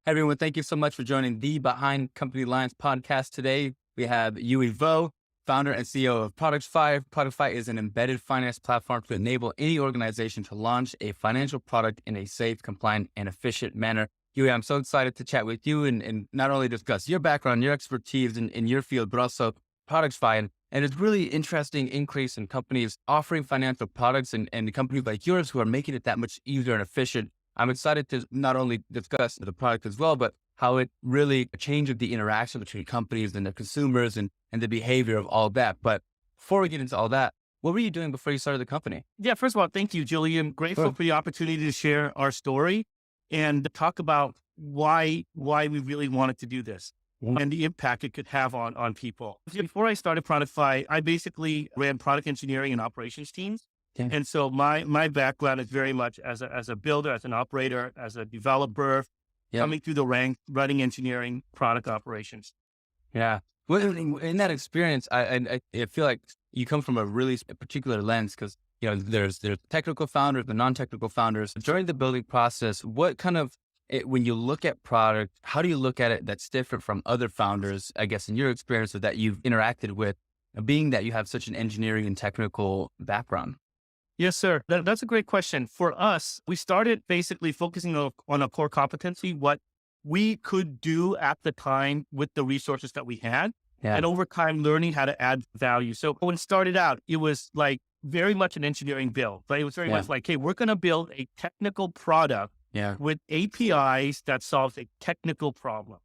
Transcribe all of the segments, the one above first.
Hey everyone, thank you so much for joining the Behind Company Lines podcast today. We have Yui Vo, founder and CEO of Productfy. Productfy is an embedded finance platform to enable any organization to launch a financial product in a safe, compliant, and efficient manner. Yui, I'm so excited to chat with you and not only discuss your background, your expertise in your field, but also Productfy. And it's really interesting increase in companies offering financial products and companies like yours who are making it that much easier and efficient. I'm excited to not only discuss the product as well, but how it really changes the interaction between companies and the consumers and the behavior of all that. But before we get into all that, what were you doing before you started the company? Yeah, first of all, thank you, Julian. Grateful Sure. for the opportunity to share our story and talk about why we really wanted to do this and the impact it could have on people. Before I started Productfy, I basically ran product engineering and operations teams. Yeah. And so my background is very much as a builder, as an operator, as a developer, coming through the ranks, running engineering, product operations. Yeah. Well, in that experience, I feel like you come from a really particular lens because, there's technical founders, the non-technical founders. During the building process, what kind of, when you look at product, how do you look at it that's different from other founders, I guess, in your experience or that you've interacted with, being that you have such an engineering and technical background? Yes, sir. That's a great question. For us, we started basically focusing on a core competency, what we could do at the time with the resources that we had, and over time learning how to add value. So when it started out, it was like very much an engineering build, but it was very much like, hey, we're going to build a technical product with APIs that solves a technical problem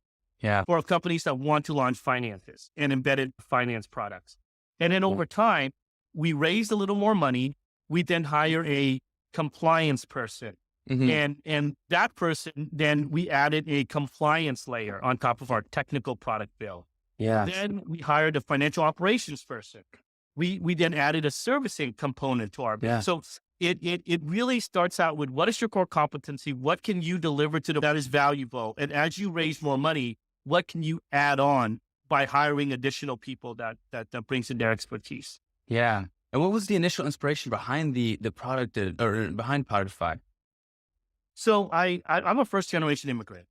for companies that want to launch finances and embedded finance products. And then over time, we raised a little more money. We then hire a compliance person. And that person, then we added a compliance layer on top of our technical product build. Then we hired a financial operations person. We then added a servicing component to our build. So it really starts out with what is your core competency? What can you deliver that is valuable? And as you raise more money, what can you add on by hiring additional people that brings in their expertise? Yeah. And what was the initial inspiration behind the product or behind Productfy? So I'm a first generation immigrant.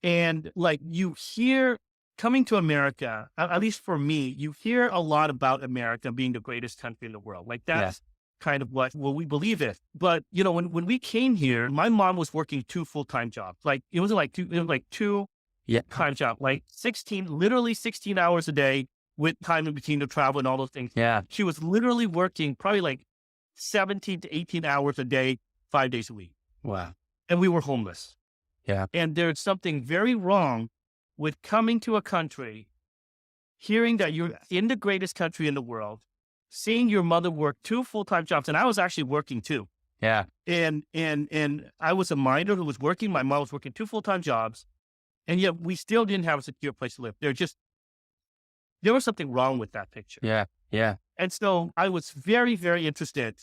And like you hear coming to America, at least for me, you hear a lot about America being the greatest country in the world. Like that's kind of what we believe in. But when we came here, my mom was working 2 full-time jobs. Like it was like two time jobs, like literally 16 hours a day, with time in between the travel and all those things. She was literally working probably like 17 to 18 hours a day, 5 days a week. Wow. And we were homeless. And there's something very wrong with coming to a country, hearing that you're in the greatest country in the world, seeing your mother work 2 full-time jobs. And I was actually working too. And I was a minor who was working. My mom was working 2 full-time jobs. And yet we still didn't have a secure place to live. There was something wrong with that picture. And so I was very, very interested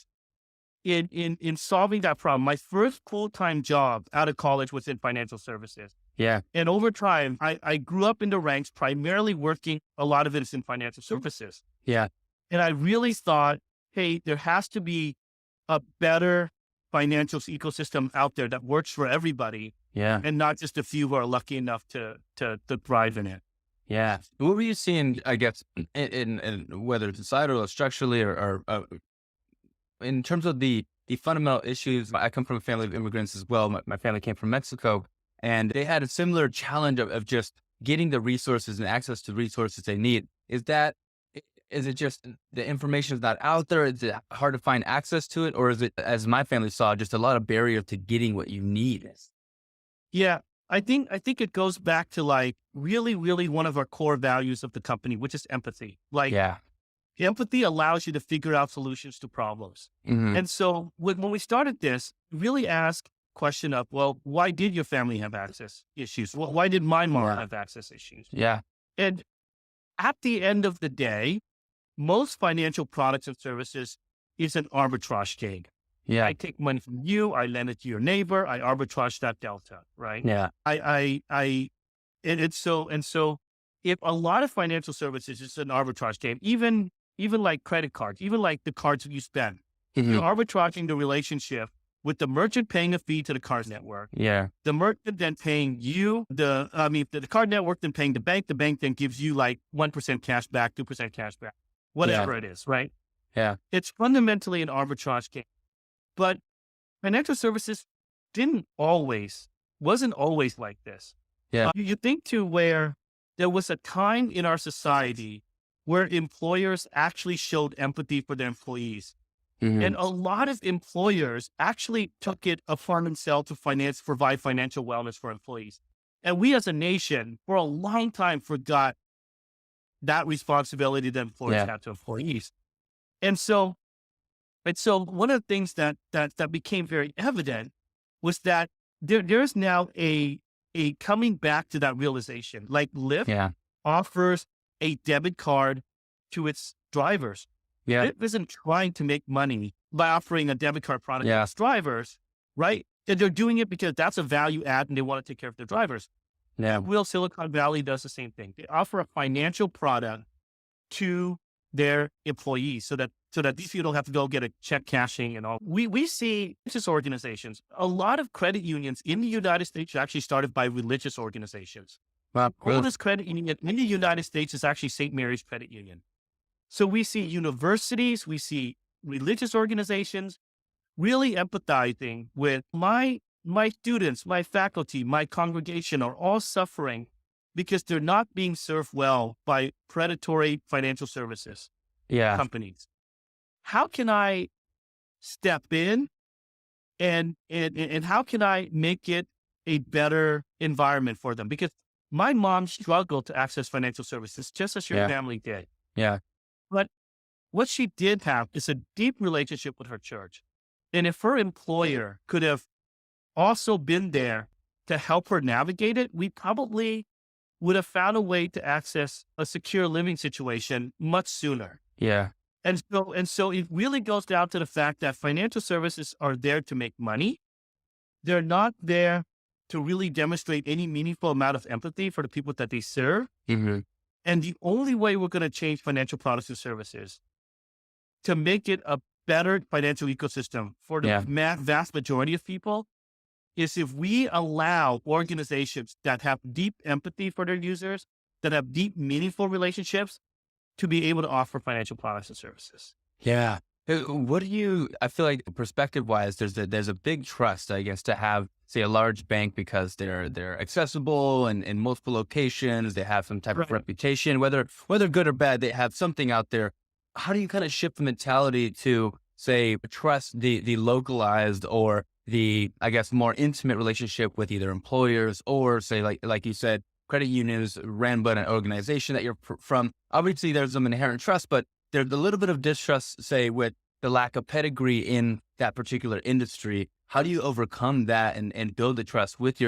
in solving that problem. My first full-time job out of college was in financial services. And over time, I grew up in the ranks, primarily working, a lot of it is in financial services. And I really thought, hey, there has to be a better financial ecosystem out there that works for everybody. And not just a few who are lucky enough to thrive in it. What were you seeing, I guess, in whether it's societal or structurally or in terms of the fundamental issues? I come from a family of immigrants as well. My family came from Mexico, and they had a similar challenge of just getting the resources and access to resources they need. Is it just the information is not out there? Is it hard to find access to it? Or is it, as my family saw, just a lot of barrier to getting what you need? I think it goes back to like really, really one of our core values of the company, which is empathy. Empathy allows you to figure out solutions to problems. And so when we started this, really ask question of, well, why did your family have access issues? Well, why did my mom have access issues? And at the end of the day, most financial products and services is an arbitrage game. I take money from you, I lend it to your neighbor, I arbitrage that delta, right? And so if a lot of financial services is an arbitrage game, even like credit cards, even like the cards that you spend, you're arbitraging the relationship with the merchant paying a fee to the card network. Yeah. The merchant then paying you, the card network then paying the bank then gives you like 1% cash back, 2% cash back, whatever it is, right? Yeah. It's fundamentally an arbitrage game. But financial services wasn't always like this. Yeah. You think to where there was a time in our society where employers actually showed empathy for their employees. Mm-hmm. And a lot of employers actually took it upon themselves to provide financial wellness for employees. And we as a nation, for a long time, forgot that responsibility that employers have to employees. And so one of the things that became very evident was that there's now a coming back to that realization. Like Lyft offers a debit card to its drivers. Yeah. Lyft isn't trying to make money by offering a debit card product to its drivers, right? And they're doing it because that's a value add and they want to take care of their drivers. Yeah. Silicon Valley does the same thing. They offer a financial product to their employees so that these people don't have to go get a check cashing and all. We see religious organizations. A lot of credit unions in the United States are actually started by religious organizations. Wow, The oldest credit union in the United States is actually St. Mary's Credit Union. So we see universities, we see religious organizations really empathizing with my students, my faculty, my congregation are all suffering because they're not being served well by predatory financial services companies. How can I step in and how can I make it a better environment for them? Because my mom struggled to access financial services just as your family did. Yeah. But what she did have is a deep relationship with her church. And if her employer could have also been there to help her navigate it, we probably would have found a way to access a secure living situation much sooner. Yeah. And so it really goes down to the fact that financial services are there to make money. They're not there to really demonstrate any meaningful amount of empathy for the people that they serve. Mm-hmm. And the only way we're going to change financial products and services to make it a better financial ecosystem for the vast majority of people is if we allow organizations that have deep empathy for their users, that have deep, meaningful relationships to be able to offer financial products and services. Yeah. I feel like perspective wise, there's a big trust, I guess, to have, say, a large bank because they're accessible and in multiple locations. They have some type of reputation, whether good or bad, they have something out there. How do you kind of shift the mentality to, say, trust the localized or the, I guess, more intimate relationship with either employers or, say, like you said, credit unions ran by an organization that you're from? Obviously, there's some inherent trust, but there's a little bit of distrust, say, with the lack of pedigree in that particular industry. How do you overcome that and build the trust with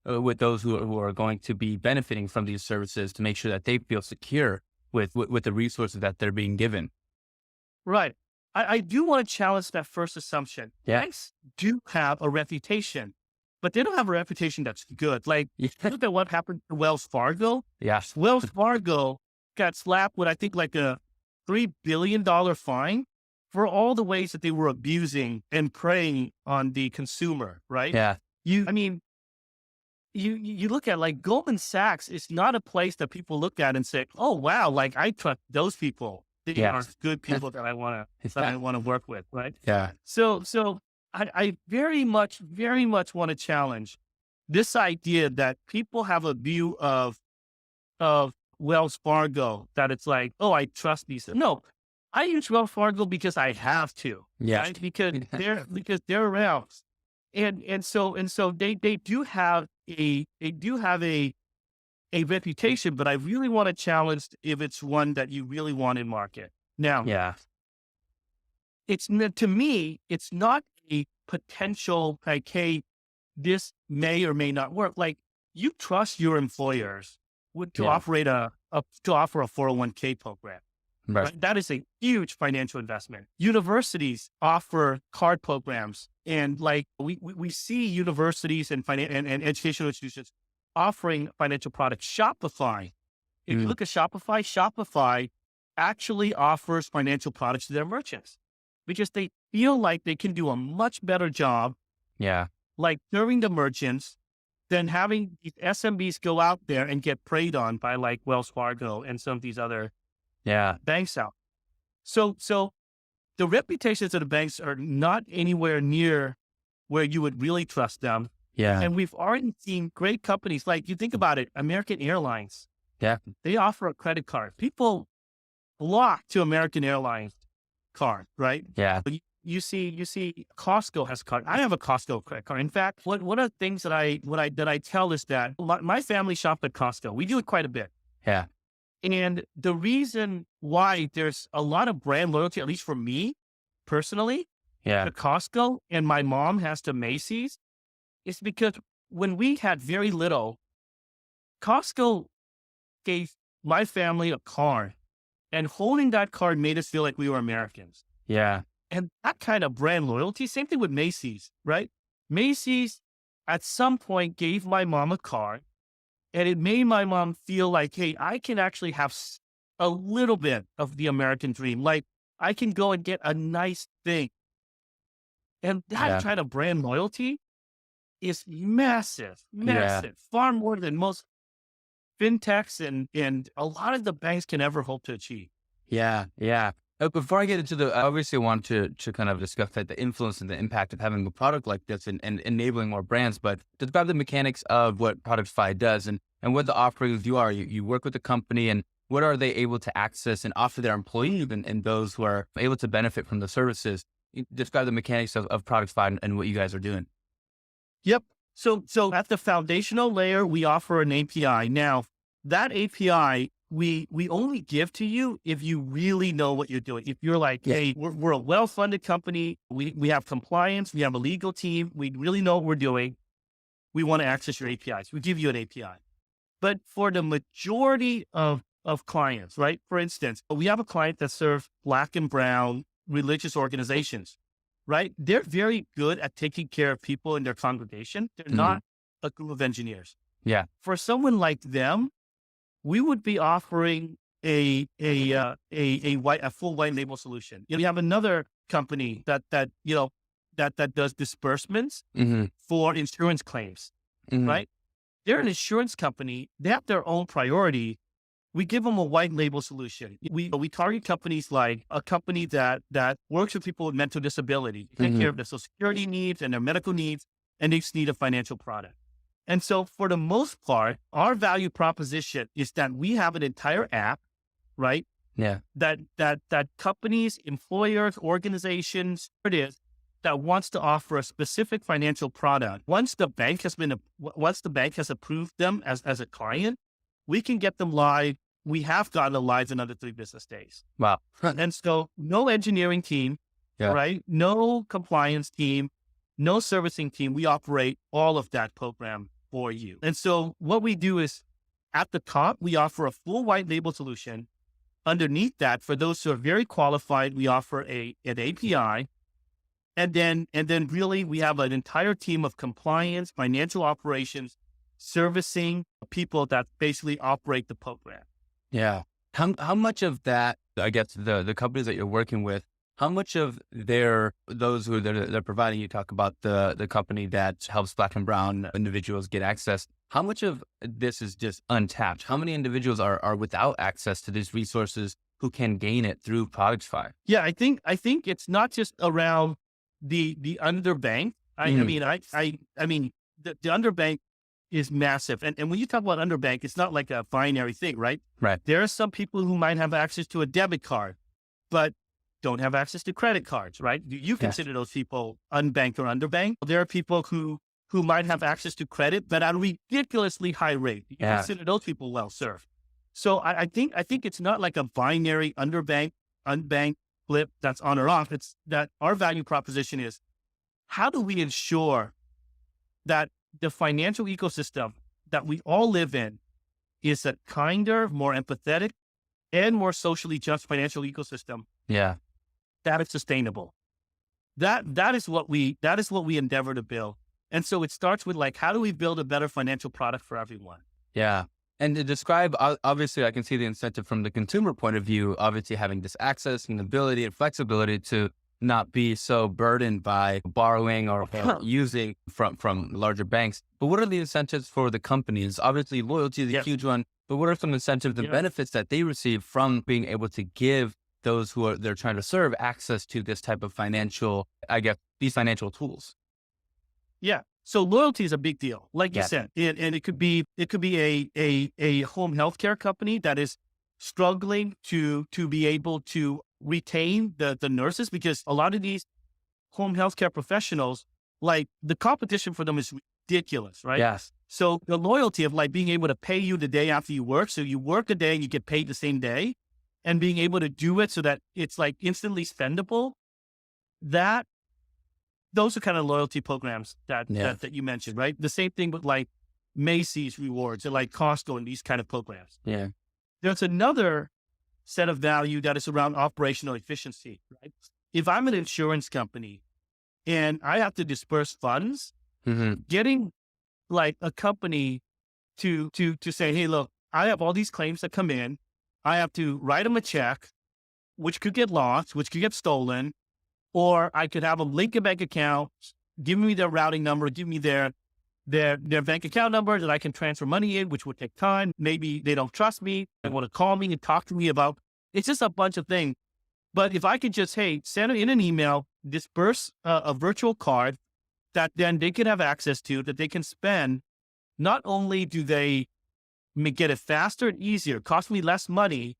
with those who are going to be benefiting from these services to make sure that they feel secure with the resources that they're being given? Right. I do want to challenge that first assumption. Yeah. Banks do have a reputation, but they don't have a reputation that's good. Like, look at what happened to Wells Fargo. Yes. Wells Fargo got slapped with, I think, like a $3 billion fine for all the ways that they were abusing and preying on the consumer, right? Yeah. You look at, like, Goldman Sachs is not a place that people look at and say, oh, wow, like, I trust those people. They are good people that I want to work with, right? Yeah. So I very much want to challenge this idea that people have a view of Wells Fargo that it's like, oh, I trust these. No, I use Wells Fargo because I have to. Yeah. Right? Because they're around. And so they do have a reputation, but I really want to challenge if it's one that you really want in market. Now, to me, it's not a potential, like, hey, this may or may not work. Like, you trust your employers to offer a 401k program. Right? That is a huge financial investment. Universities offer card programs, and like we see universities and educational institutions offering financial products. Shopify. If you look at Shopify actually offers financial products to their merchants because they feel like they can do a much better job Yeah. like serving the merchants, then having these SMBs go out there and get preyed on by like Wells Fargo and some of these other banks out. So the reputations of the banks are not anywhere near where you would really trust them. Yeah. And we've already seen great companies, like you think about it, American Airlines. Yeah. They offer a credit card. People flock to American Airlines card, right? Yeah. But you see Costco has a card. I have a Costco credit card. In fact, one of the things that I tell is that my family shop at Costco. We do it quite a bit. Yeah. And the reason why there's a lot of brand loyalty, at least for me personally, to Costco and my mom has to Macy's, is because when we had very little, Costco gave my family a card, and holding that card made us feel like we were Americans. Yeah. And that kind of brand loyalty, same thing with Macy's, right? Macy's at some point gave my mom a card, and it made my mom feel like, hey, I can actually have a little bit of the American dream. Like I can go and get a nice thing. And that kind of brand loyalty is massive, far more than most FinTechs and a lot of the banks can ever hope to achieve. Yeah. Yeah. Before I get into I obviously want to kind of discuss like the influence and the impact of having a product like this and enabling more brands, but describe the mechanics of what Productfy does and what the offerings you are. You work with the company, and what are they able to access and offer their employees and those who are able to benefit from the services? Describe the mechanics of Productfy and what you guys are doing. Yep. So at the foundational layer, we offer an API. Now, that API, we only give to you if you really know what you're doing. If you're like, hey, we're a well-funded company, we have compliance, we have a legal team, we really know what we're doing, we want to access your APIs. We give you an API. But for the majority of clients, right? For instance, we have a client that serves Black and brown religious organizations, right? They're very good at taking care of people in their congregation. They're not a group of engineers. Yeah. For someone like them, we would be offering a full white label solution. We have another company that does disbursements for insurance claims, right? They're an insurance company. They have their own priority. We give them a white label solution. We target companies like a company that works with people with mental disability, take care of their social security needs and their medical needs, and they just need a financial product. And so for the most part, our value proposition is that we have an entire app, right? Yeah. That companies, employers, organizations, it is, that wants to offer a specific financial product. Once the bank has approved them as a client, we can get them live. We have gotten them live in under 3 business days. Wow. And so no engineering team, right? No compliance team, no servicing team. We operate all of that program for you. And so what we do is at the top, we offer a full white label solution. Underneath that, for those who are very qualified, we offer an API. And then really we have an entire team of compliance, financial operations, servicing people that basically operate the program. Yeah. How much of that, I guess, the companies that you're working with, how much of they're providing, you talk about the company that helps Black and brown individuals get access. How much of this is just untapped? How many individuals are without access to these resources who can gain it through Productfy? Yeah, I think it's not just around the underbanked. I mean, the underbanked is massive. And when you talk about underbanked, it's not like a binary thing, right? Right. There are some people who might have access to a debit card, but don't have access to credit cards, right? You consider those people unbanked or underbanked. There are people who might have access to credit, but at a ridiculously high rate. You consider those people well served. So I think it's not like a binary underbanked, unbanked flip that's on or off. It's that our value proposition is, how do we ensure that the financial ecosystem that we all live in is a kinder, more empathetic, and more socially just financial ecosystem? Yeah. That is sustainable. That is what we endeavor to build. And so it starts with like, how do we build a better financial product for everyone? Yeah. And to describe, obviously I can see the incentive from the consumer point of view, obviously having this access and ability and flexibility to not be so burdened by borrowing or using from larger banks. But what are the incentives for the companies? Obviously, loyalty is a huge one, but what are some incentives and benefits that they receive from being able to give those who they're trying to serve access to this type of financial, I guess, these financial tools? Yeah. So loyalty is a big deal, like you said, and it could be a home healthcare company that is struggling to be able to retain the nurses, because a lot of these home healthcare professionals, like the competition for them is ridiculous, right? Yes. So the loyalty of like being able to pay you the day after you work, so you work a day and you get paid the same day, and being able to do it so that it's like instantly spendable, that those are kind of loyalty programs that you mentioned, right? The same thing with like Macy's rewards and like Costco and these kind of programs. Yeah. There's another set of value that is around operational efficiency, right? If I'm an insurance company and I have to disperse funds, getting like a company to say, hey, look, I have all these claims that come in. I have to write them a check, which could get lost, which could get stolen, or I could have them link a bank account, give me their routing number, give me their bank account number that I can transfer money in, which would take time. Maybe they don't trust me. They want to call me and talk to me about, it's just a bunch of things. But if I could just, hey, send in an email, disperse a virtual card that then they can have access to, that they can spend, not only do they get it faster and easier, cost me less money,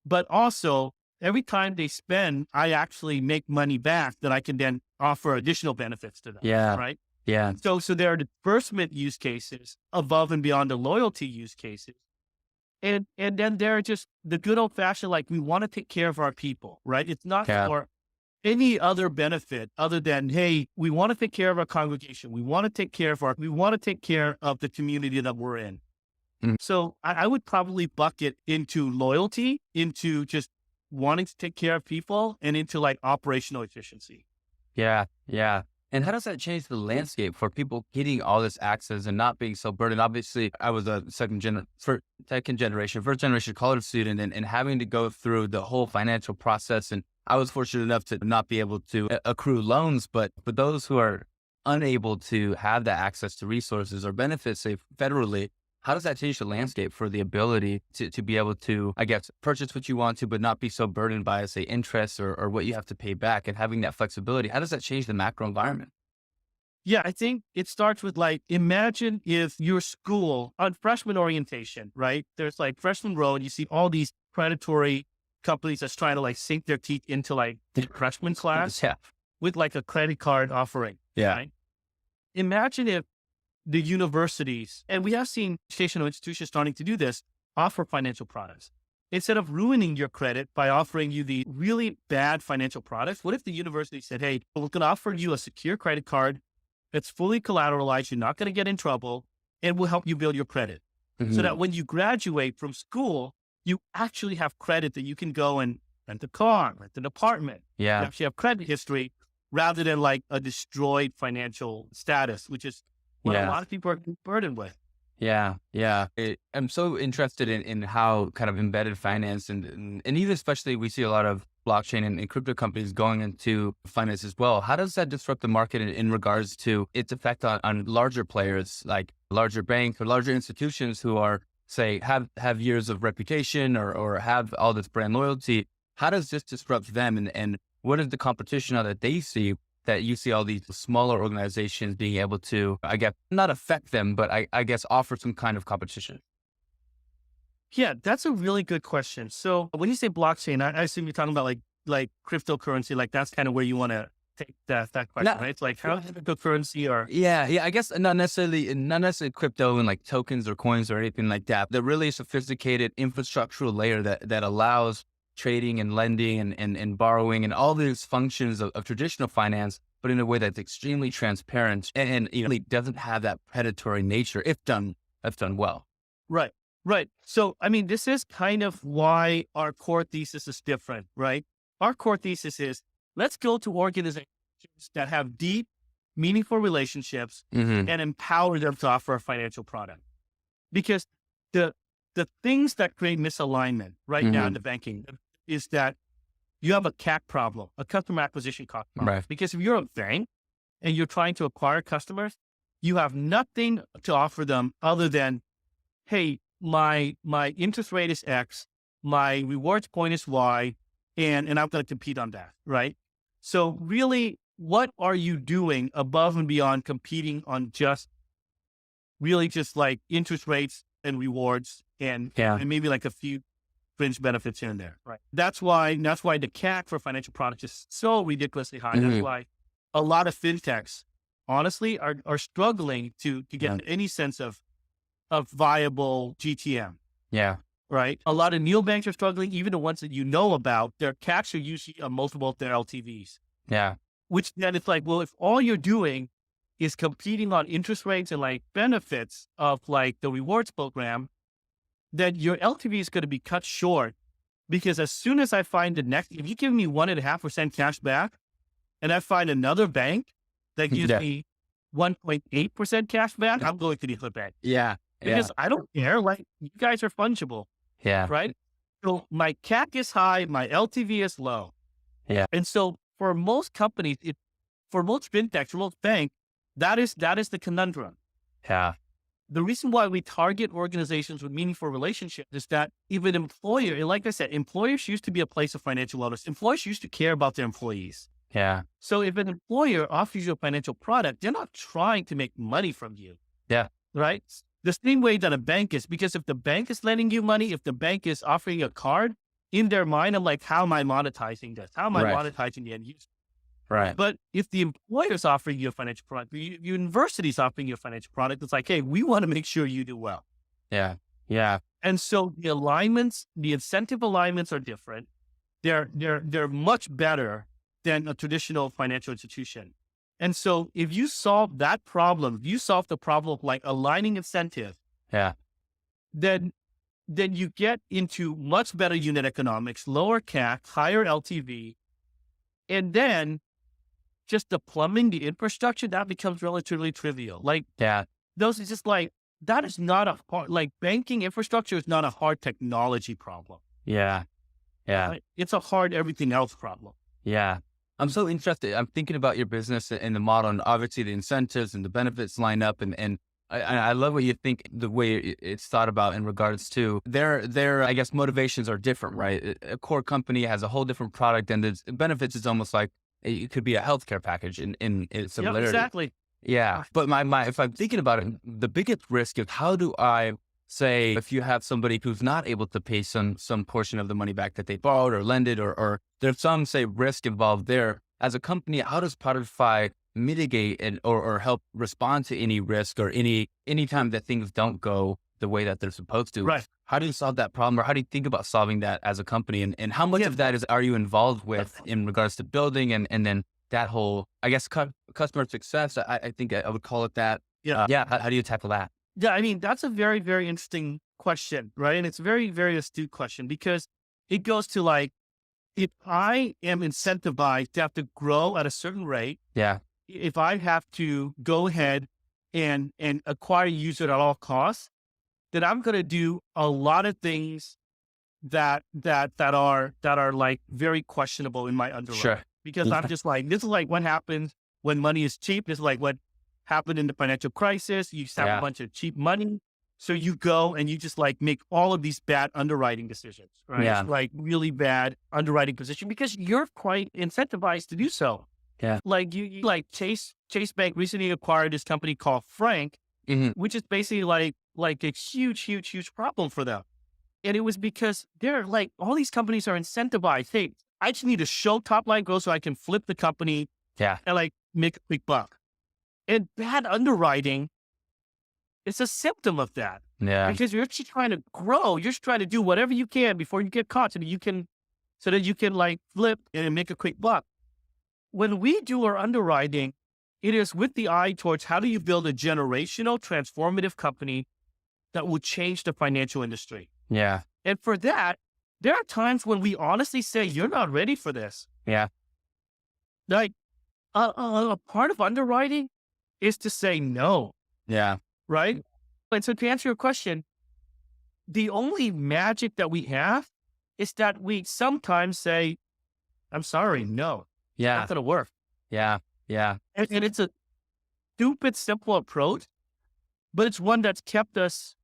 but also every time they spend, I actually make money back that I can then offer additional benefits to them. Yeah. Right. Yeah. So there are disbursement use cases above and beyond the loyalty use cases. And then there are just the good old fashioned, like, we want to take care of our people, right? It's not for any other benefit other than, hey, we want to take care of our congregation. We want to take care of the community that we're in. So I would probably bucket into loyalty, into just wanting to take care of people, and into like operational efficiency. Yeah. Yeah. And how does that change the landscape for people getting all this access and not being so burdened? Obviously, I was a first generation college student, and having to go through the whole financial process. And I was fortunate enough to not be able to accrue loans, but for those who are unable to have that access to resources or benefits, say federally, how does that change the landscape for the ability to be able to, I guess, purchase what you want to, but not be so burdened by, say, interest or what you have to pay back, and having that flexibility? How does that change the macro environment? Yeah, I think it starts with, like, imagine if your school on freshman orientation, right? There's like freshman row, and you see all these predatory companies that's trying to like sink their teeth into like the freshman class with like a credit card offering. Yeah. Right? Imagine if the universities, and we have seen educational institutions starting to do this, offer financial products. Instead of ruining your credit by offering you the really bad financial products, what if the university said, hey, we're going to offer you a secure credit card that's fully collateralized, you're not going to get in trouble, and we'll help you build your credit. So that when you graduate from school, you actually have credit that you can go and rent a car, rent an apartment. Yeah. You actually have credit history rather than like a destroyed financial status, which is what a lot of people are burdened with. Yeah. Yeah. I'm so interested in how kind of embedded finance and even especially we see a lot of blockchain and crypto companies going into finance as well. How does that disrupt the market in regards to its effect on larger players, like larger banks or larger institutions who are, say, have years of reputation or have all this brand loyalty? How does this disrupt them? And what is the competition now that they see, that you see all these smaller organizations being able to, I guess, not affect them, but I guess offer some kind of competition? Yeah, that's a really good question. So when you say blockchain, I assume you're talking about like cryptocurrency, like that's kind of where you want to take that question, right? It's like how cryptocurrency or... Yeah. I guess not necessarily crypto and like tokens or coins or anything like that. The really sophisticated infrastructural layer that allows trading and lending and borrowing and all these functions of traditional finance, but in a way that's extremely transparent and doesn't have that predatory nature if done well. Right. So, I mean, this is kind of why our core thesis is different, right? Our core thesis is, let's go to organizations that have deep, meaningful relationships and empower them to offer a financial product. Because the things that create misalignment right now in the banking is that you have a CAC problem, a customer acquisition cost problem. Right. Because if you're a bank and you're trying to acquire customers, you have nothing to offer them other than, hey, my interest rate is X, my rewards point is Y, and I'm going to compete on that, right? So really, what are you doing above and beyond competing on just like interest rates and rewards and maybe like a few fringe benefits here and there, right? That's why the CAC for financial products is so ridiculously high. That's why a lot of fintechs, honestly, are struggling to get any sense of viable GTM. Yeah. Right. A lot of neobanks are struggling. Even the ones that you know about, their CACs are usually a multiple of their LTVs. Yeah. Which then it's like, well, if all you're doing is competing on interest rates and like benefits of like the rewards program, then your LTV is going to be cut short. Because as soon as I find the next, if you give me 1.5% cash back and I find another bank that gives me 1.8% cash back, I'm going to the other bank. Yeah. Because I don't care. Like, you guys are fungible. Yeah. Right. So my CAC is high, my LTV is low. Yeah. And so for most companies, for most fintechs, for most banks, that is the conundrum. Yeah. The reason why we target organizations with meaningful relationships is that if an employer, and like I said, employers used to be a place of financial wellness. Employers used to care about their employees. Yeah. So if an employer offers you a financial product, they're not trying to make money from you. Yeah. Right. The same way that a bank is, because if the bank is lending you money, if the bank is offering a card, in their mind, I'm like, how am I monetizing this? How am I monetizing the end user? Right. But if the employer is offering you a financial product, the university is offering you a financial product, it's like, hey, we want to make sure you do well. Yeah. Yeah. And so the alignments, the incentive alignments are different. They're much better than a traditional financial institution. And so if you solve that problem, if you solve the problem of like aligning incentive, then you get into much better unit economics, lower CAC, higher LTV, and then just the plumbing, the infrastructure, that becomes relatively trivial. Like, those is just like, that is not a hard, like banking infrastructure is not a hard technology problem. Yeah. Yeah. It's a hard everything else problem. Yeah. I'm so interested. I'm thinking about your business and the model, and obviously the incentives and the benefits line up. And I love what you think, the way it's thought about in regards to their, I guess, motivations are different, right? A core company has a whole different product, and the benefits is almost like it could be a healthcare package in its similarity. Yeah, exactly. Yeah. But if I'm thinking about it, the biggest risk is, how do I say, if you have somebody who's not able to pay some portion of the money back that they borrowed or lended, or there's some, say, risk involved there, as a company, how does Productfy mitigate or help respond to any risk, or any time that things don't go the way that they're supposed to? Right. How do you solve that problem, or how do you think about solving that as a company? And how much of that are you involved with in regards to building and then that whole, I guess, customer success? I think I would call it that. Yeah. How do you tackle that? Yeah, I mean, that's a very, very interesting question, right? And it's a very, very astute question, because it goes to like, if I am incentivized to have to grow at a certain rate, if I have to go ahead and acquire users at all costs, then I'm going to do a lot of things that are like very questionable in my underwriting. Sure. Because I'm just like, this is like what happens when money is cheap. This is like what happened in the financial crisis. You just have a bunch of cheap money. So you go and you just like make all of these bad underwriting decisions, right? Yeah. It's like really bad underwriting position, because you're quite incentivized to do so. Yeah. Like you like Chase Bank recently acquired this company called Frank, which is basically like a huge problem for them. And it was because they're like, all these companies are incentivized. Hey, I just need to show top line growth so I can flip the company and like make a quick buck. And bad underwriting is a symptom of that. Yeah. Because you're just trying to grow. You're just trying to do whatever you can before you get caught so that you can like flip and make a quick buck. When we do our underwriting, it is with the eye towards, how do you build a generational, transformative company that will change the financial industry? Yeah. And for that, there are times when we honestly say, you're not ready for this. Yeah. Like a part of underwriting is to say no. Yeah. Right? And so to answer your question, the only magic that we have is that we sometimes say, I'm sorry, no, Yeah. not going to work. Yeah. Yeah. And it's a stupid, simple approach, but it's one that's kept us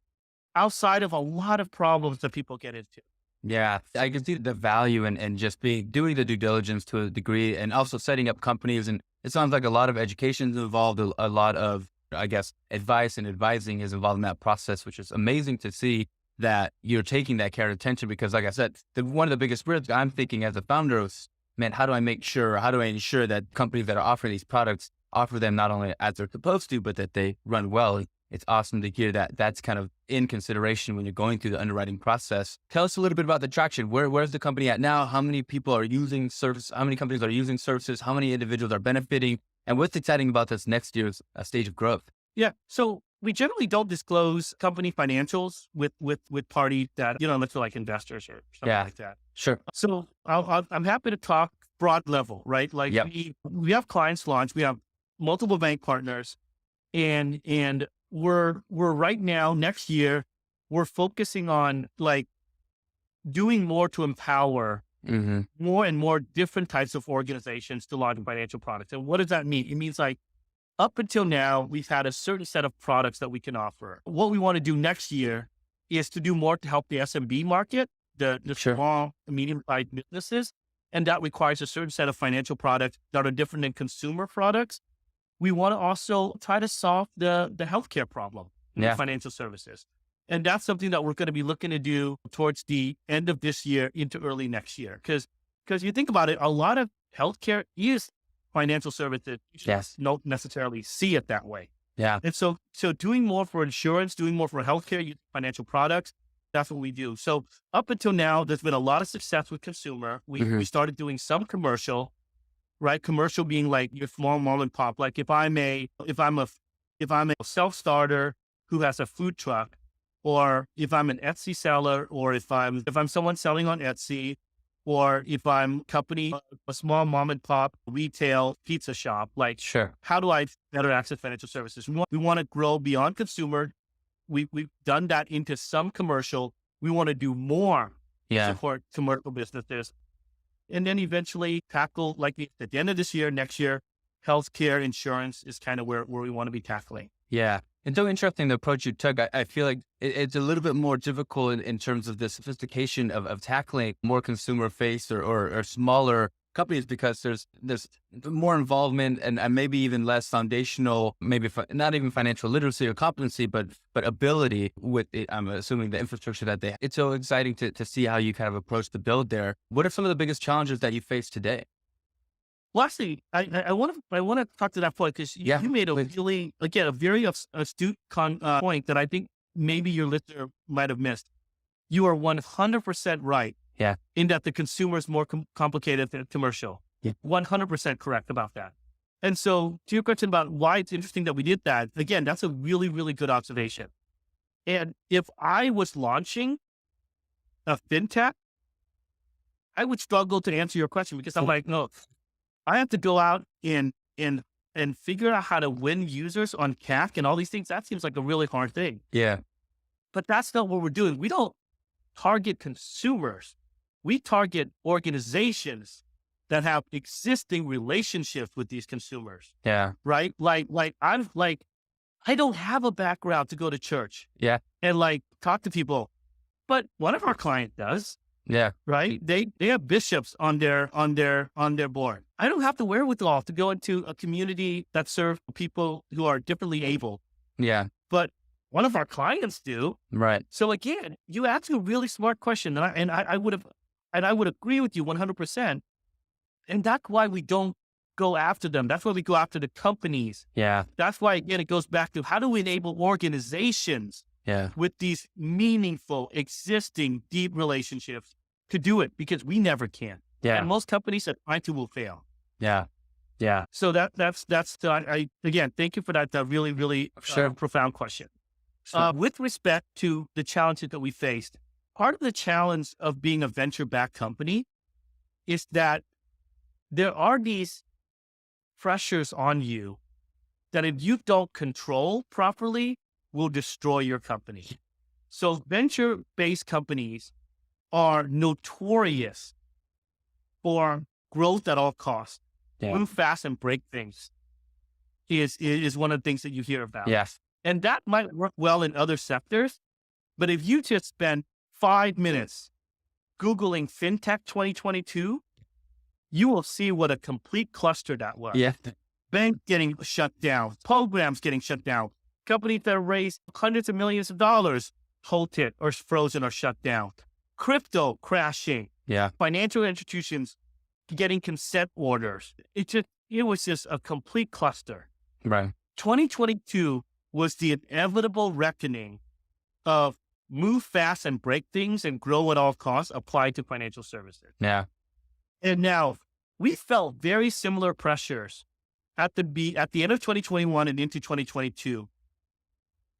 outside of a lot of problems that people get into. Yeah, I can see the value in just doing the due diligence to a degree and also setting up companies. And it sounds like a lot of education is involved, a lot of, I guess, advice and advising is involved in that process, which is amazing to see that you're taking that care and attention. Because like I said, one of the biggest risks I'm thinking as a founder is, man, how do I ensure that companies that are offering these products offer them not only as they're supposed to, but that they run well? It's awesome to hear that that's kind of in consideration when you're going through the underwriting process. Tell us a little bit about the traction. Where's the company at now? How many people are using service? How many companies are using services? How many individuals are benefiting? And what's exciting about this next year's stage of growth? Yeah. So we generally don't disclose company financials with parties that, unless they're like investors or something like that. Sure. So I'm happy to talk broad level, right? Like we have clients launch, we have multiple bank partners, and we're right now, next year, we're focusing on like doing more to empower more and more different types of organizations to launch financial products. And what does that mean? It means like up until now, we've had a certain set of products that we can offer. What we want to do next year is to do more to help the SMB market, the small, medium-sized businesses. And that requires a certain set of financial products that are different than consumer products. We want to also try to solve the healthcare problem in financial services. And that's something that we're going to be looking to do towards the end of this year into early next year. Because you think about it, a lot of healthcare is financial services. You don't necessarily see it that way. Yeah. And so doing more for insurance, doing more for healthcare, financial products, that's what we do. So up until now, there's been a lot of success with consumer. We started doing some commercial. Right, commercial being like your small mom and pop. Like if I'm a self-starter who has a food truck, or if I'm an Etsy seller, or if I'm someone selling on Etsy, or if I'm a small mom and pop retail pizza shop. Like, how do I better access financial services? We want to grow beyond consumer. We've done that into some commercial. We want to do more to support commercial businesses. And then eventually tackle, like at the end of this year, next year, healthcare insurance is kind of where we want to be tackling. Yeah. And so interesting the approach you took. I feel like it's a little bit more difficult in terms of the sophistication of tackling more consumer face or smaller companies, because there's more involvement and maybe even less foundational, maybe not even financial literacy or competency, but ability with it, I'm assuming the infrastructure that they have. It's so exciting to see how you kind of approach the build there. What are some of the biggest challenges that you face today? Well, actually, I want to talk to that point, because you made a very astute point that I think maybe your listener might have missed. You are 100% right. Yeah. In that the consumer is more complicated than commercial. Yeah. 100% correct about that. And so to your question about why it's interesting that we did that, again, that's a really, really good observation. And if I was launching a FinTech, I would struggle to answer your question, because I'm like, no, I have to go out and figure out how to win users on CAC and all these things. That seems like a really hard thing. Yeah. But that's not what we're doing. We don't target consumers. We target organizations that have existing relationships with these consumers. Yeah. Right? Like I don't have a background to go to church. Yeah. And like talk to people. But one of our clients does. Yeah. Right? They have bishops on their board. I don't have the wherewithal to go into a community that serves people who are differently able. Yeah. But one of our clients do. Right. So again, you asked a really smart question, and I would agree with you 100%. And that's why we don't go after them. That's why we go after the companies. Yeah. That's why, again, it goes back to how do we enable organizations with these meaningful, existing, deep relationships to do it, because we never can. Yeah. And most companies that try to will fail. Yeah. Yeah. So that's again, thank you for that really, really profound question. With respect to the challenges that we faced, part of the challenge of being a venture-backed company is that there are these pressures on you that if you don't control properly, will destroy your company. So venture-based companies are notorious for growth at all costs, Yeah. move fast and break things is one of the things that you hear about. Yes. And that might work well in other sectors. But if you just spend 5 minutes Googling FinTech 2022, you will see what a complete cluster that was. Yeah. Banks getting shut down, programs getting shut down, companies that raised hundreds of millions of dollars halted or frozen or shut down, crypto crashing, Yeah. financial institutions getting consent orders. It was just a complete cluster. Right. 2022 was the inevitable reckoning of move fast and break things and grow at all costs applied to financial services. Yeah. And now we felt very similar pressures at the end of 2021 and into 2022.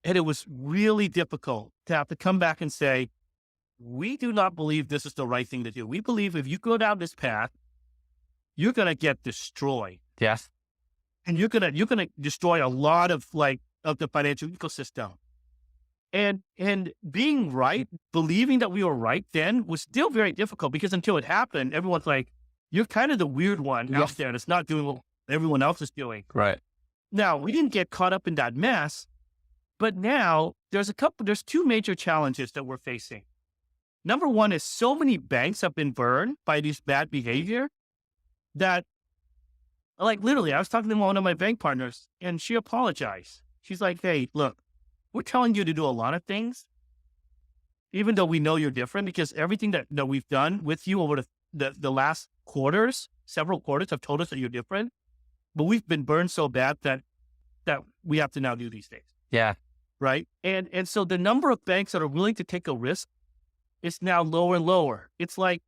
And it was really difficult to have to come back and say, we do not believe this is the right thing to do. We believe if you go down this path, you're going to get destroyed. Yes. And you're going to destroy a lot of the financial ecosystem. And being right, believing that we were right then was still very difficult because until it happened, everyone's like, you're kind of the weird one out there that's not doing what everyone else is doing. Right. Now, we didn't get caught up in that mess, but now there's two major challenges that we're facing. Number one is so many banks have been burned by this bad behavior that, literally, I was talking to one of my bank partners and she apologized. She's like, hey, look, we're telling you to do a lot of things, even though we know you're different, because everything that we've done with you over the last quarters, several quarters have told us that you're different, but we've been burned so bad that we have to now do these things. Yeah. Right. And so the number of banks that are willing to take a risk is now lower and lower. It's like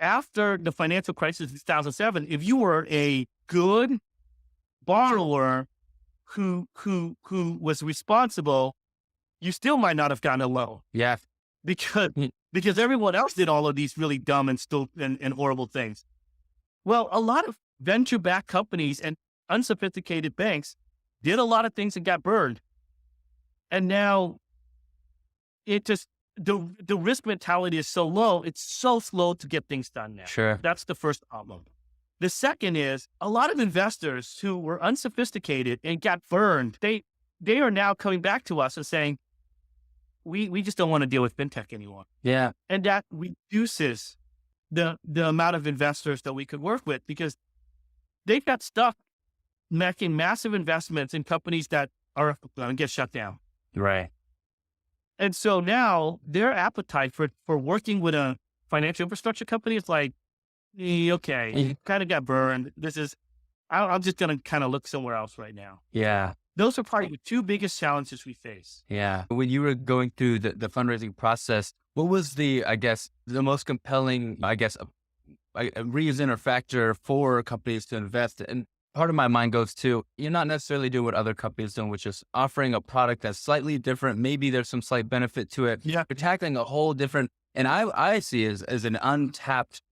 after the financial crisis in 2007, if you were a good borrower who was responsible, you still might not have gotten a loan. Yeah. Because everyone else did all of these really dumb and horrible things. Well, a lot of venture-backed companies and unsophisticated banks did a lot of things and got burned. And now the risk mentality is so low, it's so slow to get things done now. Sure. That's the first problem. The second is a lot of investors who were unsophisticated and got burned, they are now coming back to us and saying, we just don't want to deal with FinTech anymore. Yeah. And that reduces the amount of investors that we could work with because they got stuck making massive investments in companies that are going to get shut down. Right. And so now their appetite for working with a financial infrastructure company is like, okay, you kind of got burned. I'm just going to kind of look somewhere else right now. Yeah. Those are probably the two biggest challenges we face. Yeah. When you were going through the fundraising process, what was the most compelling, a reason or factor for companies to invest? And part of my mind goes to, you're not necessarily doing what other companies do, which is offering a product that's slightly different. Maybe there's some slight benefit to it. Yeah. You're tackling a whole different, and I see as an untapped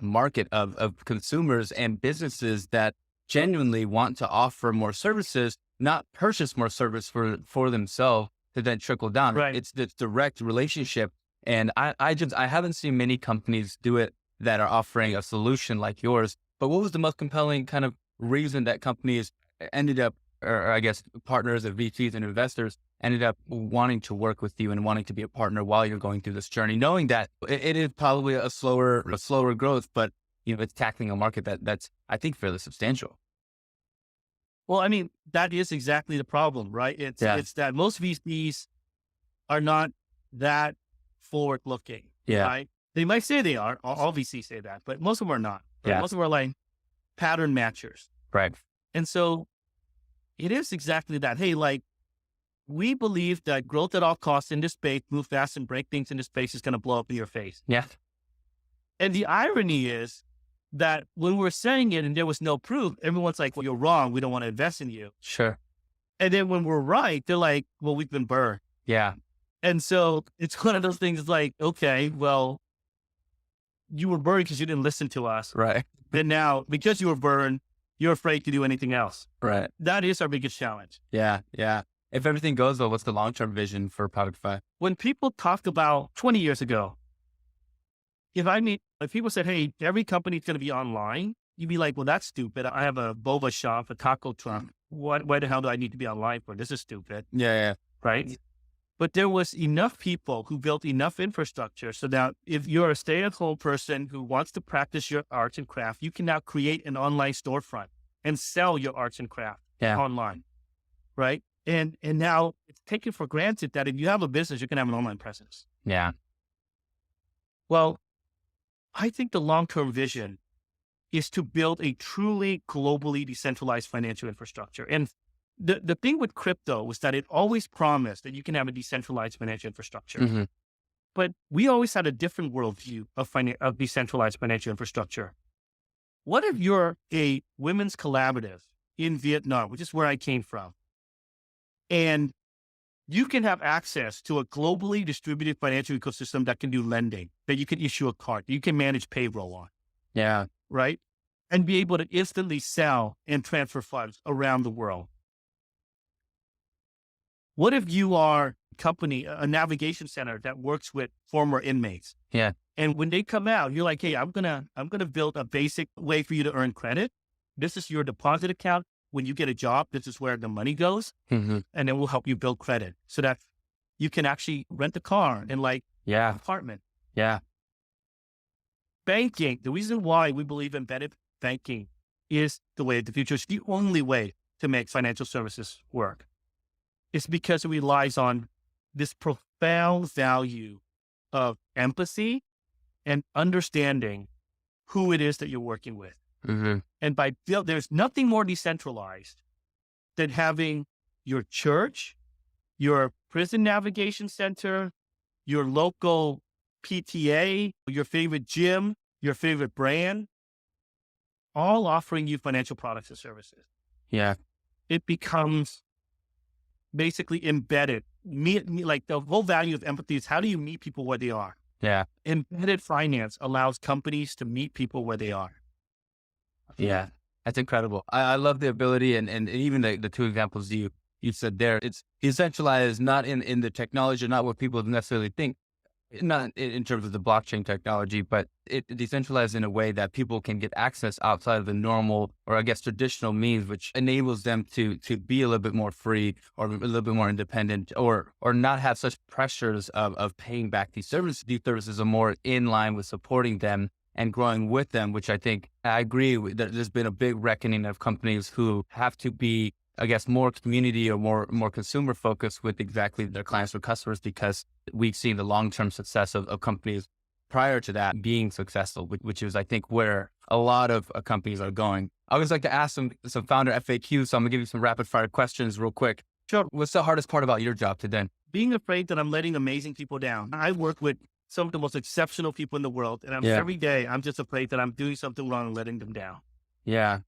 market of consumers and businesses that genuinely want to offer more services, not purchase more service for themselves to then trickle down. Right. It's this direct relationship. And I haven't seen many companies do it that are offering a solution like yours. But what was the most compelling kind of reason that companies ended up, or I guess partners of VCs and investors ended up wanting to work with you and wanting to be a partner while you're going through this journey, knowing that it is probably a slower growth, but it's tackling a market that's, I think, fairly substantial. Well, I mean, that is exactly the problem, right? It's that most VCs are not that forward looking. Yeah. Right? They might say they are. All VCs say that, but most of them are not. Right? Yeah. Most of them are like pattern matchers. Right. And so it is exactly that. Hey, we believe that growth at all costs in this space, move fast and break things in this space is going to blow up in your face. Yeah. And the irony is that when we're saying it and there was no proof, everyone's like, well, you're wrong. We don't want to invest in you. Sure. And then when we're right, they're like, well, we've been burned. Yeah. And so it's one of those things like, okay, well, you were burned because you didn't listen to us. Right. Then now, because you were burned, you're afraid to do anything else. Right. That is our biggest challenge. Yeah. Yeah. If everything goes well, what's the long-term vision for Productfy? When people talk about 20 years ago, if people said, hey, every company's going to be online, you'd be like, well, that's stupid. I have a boba shop, a taco truck. Why the hell do I need to be online for? This is stupid. Yeah. Right. But there was enough people who built enough infrastructure so that if you're a stay-at-home person who wants to practice your arts and craft, you can now create an online storefront and sell your arts and craft online, right? And now it's taken for granted that if you have a business, you can have an online presence. Yeah. Well, I think the long-term vision is to build a truly globally decentralized financial infrastructure. And the thing with crypto was that it always promised that you can have a decentralized financial infrastructure. Mm-hmm. But we always had a different worldview of decentralized financial infrastructure. What if you're a women's collaborative in Vietnam, which is where I came from, and you can have access to a globally distributed financial ecosystem that can do lending, that you can issue a card, that you can manage payroll on. Yeah. Right? And be able to instantly sell and transfer funds around the world. What if you are a company, a navigation center that works with former inmates? Yeah. And when they come out, you're like, hey, I'm gonna build a basic way for you to earn credit. This is your deposit account. When you get a job, this is where the money goes. Mm-hmm. And then we'll help you build credit so that you can actually rent a car and an apartment. Yeah. Banking, the reason why we believe embedded banking is the way of the future. It's the only way to make financial services work. It's because it relies on this profound value of empathy and understanding who it is that you're working with. Mm-hmm. And there's nothing more decentralized than having your church, your prison navigation center, your local PTA, your favorite gym, your favorite brand, all offering you financial products and services. Yeah. It becomes basically embedded. Like the whole value of empathy is how do you meet people where they are? Yeah. Embedded finance allows companies to meet people where they are. Yeah. That's incredible. I love the ability and even the two examples you said there. It's decentralized, not in the technology, not what people necessarily think, not in terms of the blockchain technology, but it decentralized in a way that people can get access outside of the normal, or I guess traditional means, which enables them to be a little bit more free or a little bit more independent, or not have such pressures of paying back these services. These services are more in line with supporting them and growing with them, which I think I agree with. There's been a big reckoning of companies who have to be, I guess, more community or more consumer focused with exactly their clients or customers, because we've seen the long-term success of companies prior to that being successful, which is, I think, where a lot of companies are going. I always like to ask some founder FAQs, so I'm gonna give you some rapid fire questions real quick. Sure. What's the hardest part about your job today? Being afraid that I'm letting amazing people down. I work with some of the most exceptional people in the world, and every day I'm just afraid that I'm doing something wrong and letting them down. Yeah.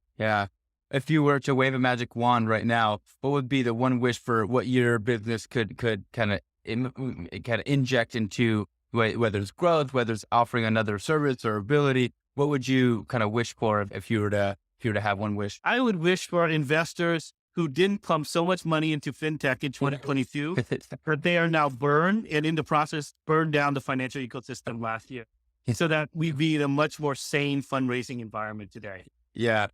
If you were to wave a magic wand right now, what would be the one wish for what your business could kind of inject into, whether it's growth, whether it's offering another service or ability? What would you kind of wish for if you were to have one wish? I would wish for investors who didn't pump so much money into FinTech in 2022, that they are now burned, and in the process burned down the financial ecosystem last year, so that we'd be in a much more sane fundraising environment today. Yeah.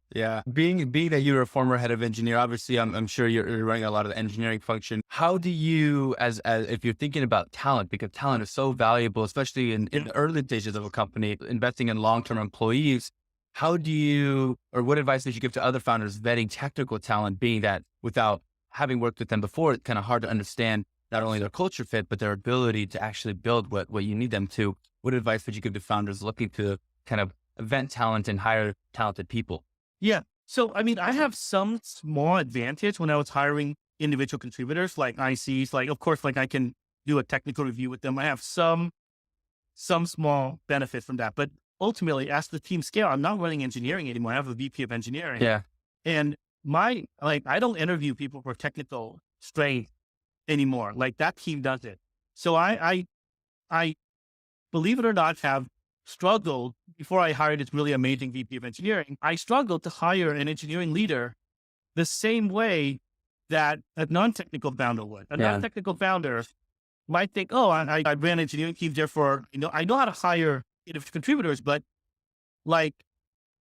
Being that you're a former head of engineer, obviously, I'm sure you're running a lot of the engineering function. How do you, as if you're thinking about talent, because talent is so valuable, especially in the early stages of a company, investing in long-term employees, how do you, or what advice did you give to other founders vetting technical talent, being that without having worked with them before, it's kind of hard to understand not only their culture fit, but their ability to actually build what you need them to? What advice would you give to founders looking to kind of vet talent and hire talented people? Yeah. So, I mean, I have some small advantage when I was hiring individual contributors like ICs. Like, of course, like I can do a technical review with them. I have some small benefit from that. But ultimately, as the team scale, I'm not running engineering anymore. I have a VP of engineering. Yeah. And I don't interview people for technical strength anymore. Like that team does it. So I believe it or not, have struggled before I hired this really amazing VP of engineering. I struggled to hire an engineering leader the same way that a non-technical founder would. A non-technical founder might think, oh, I ran engineering teams, therefore, I know how to hire contributors, but like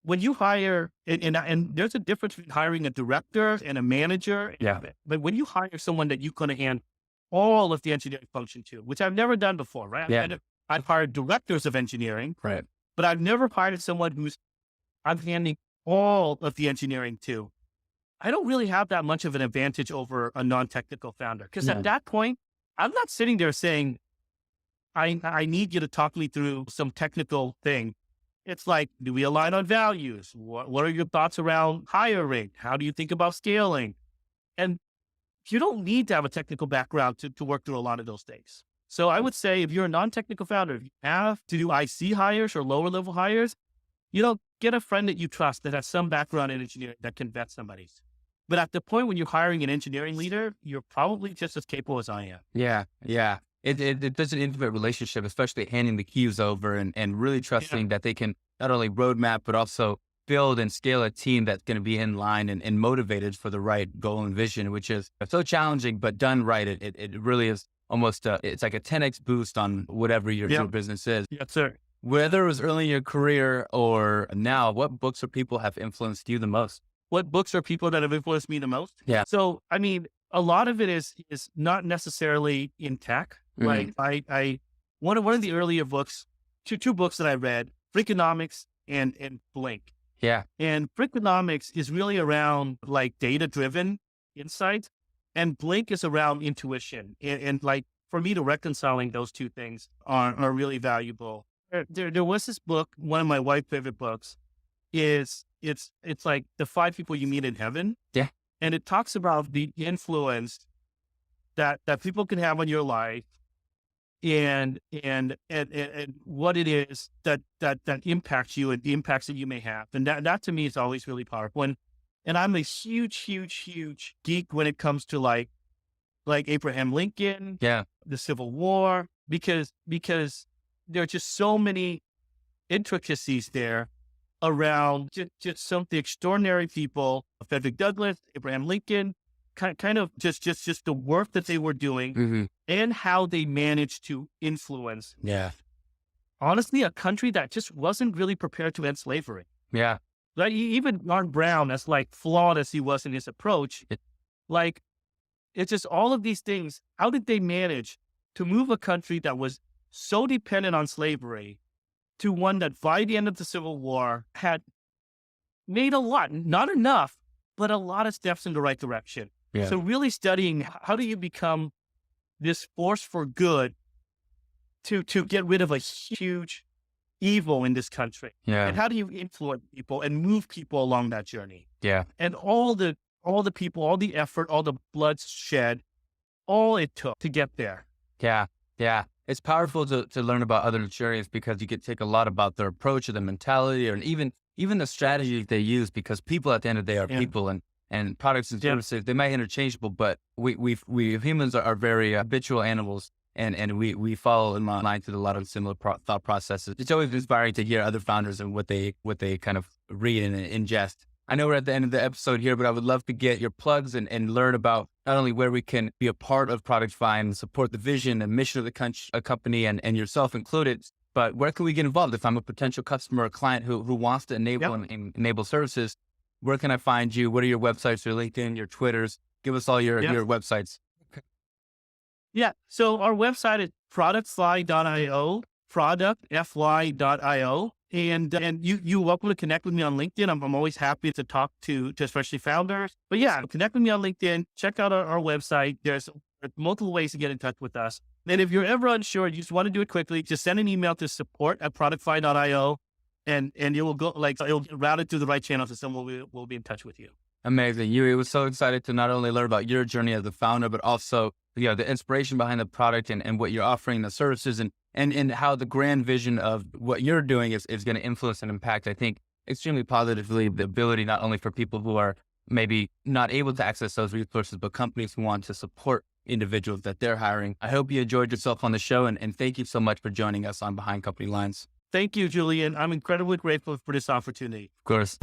when you hire, and there's a difference between hiring a director and a manager. Yeah. But when you hire someone that you can hand all of the engineering function to, which I've never done before, right? Yeah. I've hired directors of engineering, Right. but I've never hired someone who's I'm handing all of the engineering to. I don't really have that much of an advantage over a non-technical founder. Because at that point, I'm not sitting there saying, I need you to talk me through some technical thing. It's like, do we align on values? What are your thoughts around hiring? How do you think about scaling? And you don't need to have a technical background to work through a lot of those things. So I would say if you're a non-technical founder, if you have to do IC hires or lower level hires, get a friend that you trust that has some background in engineering that can vet somebody. But at the point when you're hiring an engineering leader, you're probably just as capable as I am. Yeah. Yeah. It does an intimate relationship, especially handing the keys over and really trusting that they can not only roadmap, but also build and scale a team that's going to be in line and motivated for the right goal and vision, which is so challenging, but done right. It really is almost, it's like a 10x boost on whatever your business is. Yes, sir. Whether it was early in your career or now, what books or people have influenced you the most? What books are people that have influenced me the most? Yeah. So, I mean, a lot of it is not necessarily in tech. Like one of the earlier books, two books that I read, Freakonomics and Blink. Yeah. And Freakonomics is really around like data-driven insights, and Blink is around intuition. And like for me to reconciling those two things are really valuable. There was this book, one of my wife's favorite books, it's like The 5 People You Meet in Heaven. Yeah. And it talks about the influence that people can have on your life and what it is that impacts you and the impacts that you may have. And that to me is always really powerful. And I'm a huge geek when it comes to like Abraham Lincoln, the Civil War, because there are just so many intricacies there around just some of the extraordinary people, Frederick Douglass, Abraham Lincoln, kind of just the work that they were doing and how they managed to influence. Yeah. Honestly, a country that just wasn't really prepared to end slavery. Yeah. Like even Ron Brown, as like flawed as he was in his approach, like it's just all of these things. How did they manage to move a country that was so dependent on slavery to one that by the end of the Civil War had made a lot, not enough, but a lot of steps in the right direction. Yeah. So really studying how do you become this force for good to get rid of a huge evil in this country. Yeah. And how do you influence people and move people along that journey? Yeah. And all the people, all the effort, all the blood shed, all it took to get there. Yeah. Yeah. It's powerful to learn about other journeys because you can take a lot about their approach or the mentality or even the strategy they use, because people at the end of the day are people and products and services, they might be interchangeable, but we humans are very habitual animals and we follow in line to a lot of similar thought processes. It's always inspiring to hear other founders and what they kind of read and ingest. I know we're at the end of the episode here, but I would love to get your plugs and learn about not only where we can be a part of Productfy and support the vision and mission of the company and yourself included, but where can we get involved? If I'm a potential customer or client who wants to enable and enable services, where can I find you? What are your websites, your LinkedIn, your Twitters? Give us all your websites. Yeah. So our website is productfy.io, productfy.io. And you're welcome to connect with me on LinkedIn. I'm always happy to talk to especially founders. But yeah, connect with me on LinkedIn. Check out our website. There's multiple ways to get in touch with us. And if you're ever unsure, you just want to do it quickly, just send an email to support@productfy.io and it will go it'll get routed to the right channels and someone will be in touch with you. Amazing. You was so excited to not only learn about your journey as a founder, but also the inspiration behind the product and what you're offering, the services and how the grand vision of what you're doing is going to influence and impact, I think, extremely positively the ability not only for people who are maybe not able to access those resources, but companies who want to support individuals that they're hiring. I hope you enjoyed yourself on the show and thank you so much for joining us on Behind Company Lines. Thank you, Julian. I'm incredibly grateful for this opportunity. Of course.